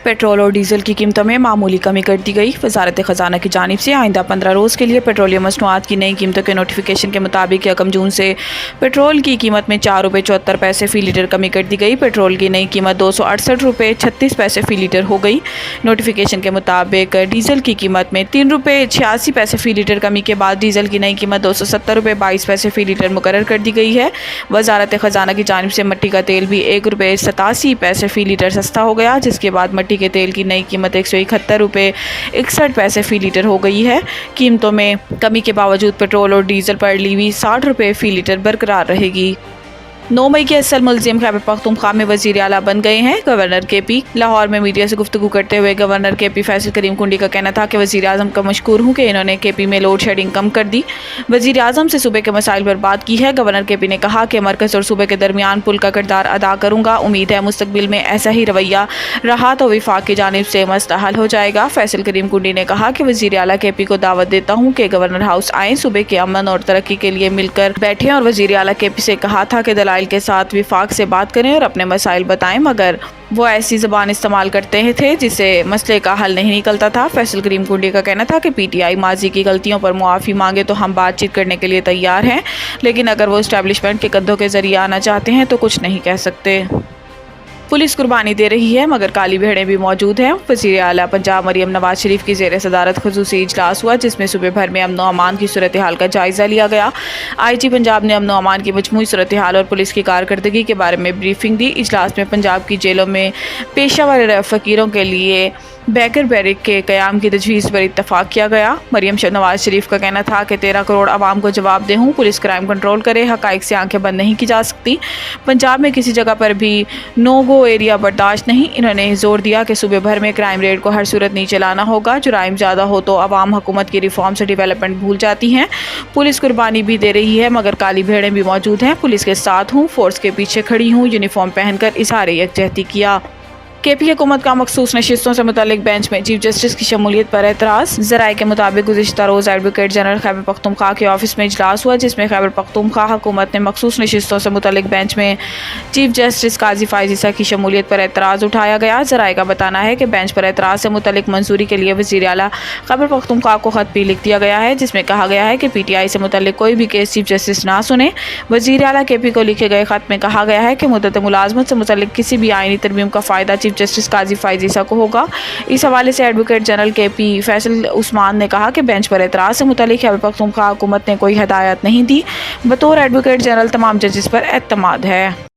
Petrol और diesel की कीमतों में मामूली कमी कर दी गई। वजारत खजाना की जानिब से आइंदा 15 रोज़ के लिए पेट्रोलियम मसनूआत की नई कीमतों के नोटिफिकेशन के मुताबिक 1 जून से पेट्रोल की कीमत में 4 रुपये 74 पैसे फ़ी लीटर कमी कर दी गई। पेट्रोल की नई कीमत 268 रुपये 36 पैसे फ़ी लीटर हो गई। नोटिफिकेशन के मुताबिक डीजल की कीमत में 3 रुपये 86 पैसे फ़ी लीटर कमी के बाद डीजल की नई कीमत 270 रुपये 22 पैसे फ़ी लीटर मुकर्रर कर दी गई है। वजारत खजाना की जानिब से मट्टी का तेल भी 1 रुपये 87 पैसे फ़ी लीटर सस्ता हो गया, जिसके बाद मट्टी के तेल की नई कीमत 171 रुपये 61 पैसे फ़ी लीटर हो गई है। कीमतों में कमी के बावजूद पेट्रोल और डीजल पर लीवी 60 रुपये फ़ी लीटर बरकरार रहेगी। 9 मई के असल मुल्ज़िम खैबर पख्तूनख्वा में वज़ीर आला बन गए हैं गवर्नर केपी। लाहौर में मीडिया से गुफ्तगू करते हुए गवर्नर केपी फैसल करीम कुंडी का कहना था कि वज़ीर आज़म का मशकूर हूँ कि इन्होंने केपी में लोड शेडिंग कम कर दी। वज़ीर आज़म से सूबे के मसाइल पर बात की है। गवर्नर केपी ने कहा कि मरकज़ और सूबे के दरमियान पुल का किरदार अदा करूँगा। उम्मीद है मुस्तकबिल में ऐसा ही रवैया रहा तो विफाक की जानिब से मसला हल हो जाएगा। फैसल करीम कुंडी ने कहा कि वज़ीर आला केपी को दावत देता हूँ कि गवर्नर हाउस आएँ, सूबे के अमन और तरक्की के लिए मिलकर बैठें। और वज़ीर आला केपी से कहा था कि दलाइल के साथ विफाक से बात करें और अपने मसाइल बताएं, मगर वो ऐसी ज़बान इस्तेमाल करते थे जिससे मसले का हल नहीं निकलता था। फैसल करीम कुंडी का कहना था कि पीटीआई माजी की गलतियों पर मुआफ़ी मांगे तो हम बातचीत करने के लिए तैयार हैं, लेकिन अगर वो इस्टेब्लिशमेंट के कंधों के ज़रिए आना चाहते हैं तो कुछ नहीं कह सकते। पुलिस कुर्बानी दे रही है मगर काली भेड़ें भी मौजूद हैं। वज़ीर आला पंजाब मरियम नवाज शरीफ की ज़ेर सदारत ख़ुसूसी इजलास हुआ, जिसमें सूबे भर में अमन व अमान की सूरत हाल का जायज़ा लिया गया। IG पंजाब ने अमन व अमान की मजमूई सूरत हाल और पुलिस की कारकर्दगी के बारे में ब्रीफिंग दी। इजलास में पंजाब की जेलों में पेशावर फ़कीरों के लिए बैकर बैरिक के क़याम की तजवीज़ पर इत्तफ़ाक़ किया गया। मरियम नवाज शरीफ का कहना था कि 13 करोड़ आवाम को जवाब दे हूँ, पुलिस क्राइम कंट्रोल करे, हक़ाइक़ से आंखें बंद नहीं की जा सकती। पंजाब में किसी जगह पर भी नो गो एरिया बर्दाश्त नहीं। इन्होंने जोर दिया कि सूबे भर में क्राइम रेट को हर सूरत नीचे लाना होगा। जुराइम ज़्यादा हो तो आवाम हुकूमत की रिफॉर्म से डेवलपमेंट भूल जाती हैं। पुलिस कुर्बानी भी दे रही है मगर काली भेड़ें भी मौजूद हैं। पुलिस के साथ हूँ, फोर्स के पीछे खड़ी हूँ, यूनिफॉर्म पहनकर इज़हार यकजहती किया। केपी हुकूमत का मखसूस नशिस्तों से मुतालिक बेंच में चीफ जस्टिस की शमूलियत पर एतराज़। ज़राए के मुताबिक गुज़िश्ता रोज़ एडवोकेट जनरल खैबर पख्तूनख्वा के ऑफिस में इजलास हुआ, जिसमें खैबर पख्तूनख्वा हुकूमत ने मखसूस नशिस्तों से मुतालिक बेंच में चीफ जस्टिस काजी फायज़ की शमूलियत पर एतराज़ उठाया गया। ज़राए का बताना है कि बेंच पर एतराज़ से मुतालिक मंजूरी के लिए वज़ीर आला खैबर पख्तूनख्वा को ख़त भी लिख दिया गया है, जिसमें कहा गया है कि PTI से मुतालिक कोई भी केस चीफ जस्टिस ना सुने। वज़ीर आला केपी को लिखे गए ख़त में कहा गया है कि मुद्दत मुलाजमत से मुतालिक किसी भी आइनी तरमीम का फ़ायदा चीफ जस्टिस काजी फायज़ को होगा। इस हवाले से advocate general KP Faisal Usman ने कहा कि बेंच पर एतराज़ से मुतालिक खैबर पख्तूनख्वा हुकूमत ने कोई हदायत नहीं दी। बतौर एडवोकेट जनरल तमाम जजेस पर एतमाद है।